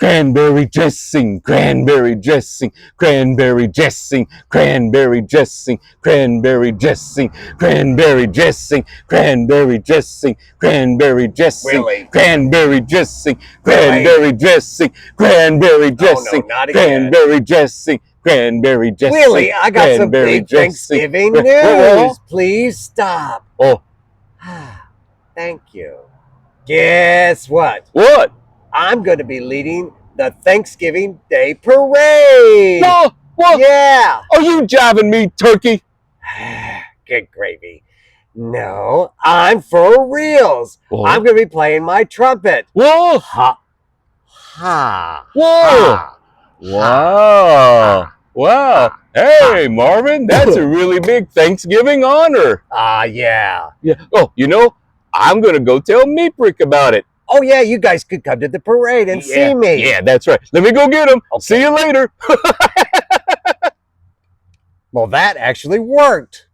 cranberry dressing, cranberry dressing, cranberry dressing, cranberry dressing, cranberry dressing, cranberry dressing, cranberry dressing, cranberry dressing, Willie. cranberry dressing, Willie. cranberry dressing, cranberry dressing, Oh, no, not again. cranberry dressing, cranberry dressing. Willie, I got some cranberry big dressing. Thanksgiving Whoa. news. Please stop. Oh, Thank you. Guess what? what? I'm going to be leading the Thanksgiving Day Parade. What? What? Yeah. Are you jiving me, turkey? Good gravy. No, I'm for reals. Whoa. I'm going to be playing my trumpet. Whoa. Ha. Ha. Whoa. Ha. Wow. Wow. Hey, Marvin, that's a really big Thanksgiving honor. Yeah. Yeah. Oh, you know, I'm going to go tell Meeprick about it. Oh, yeah, you guys could come to the parade and see me. Yeah, that's right. Let me go get him. Okay. See you later. Well, that actually worked.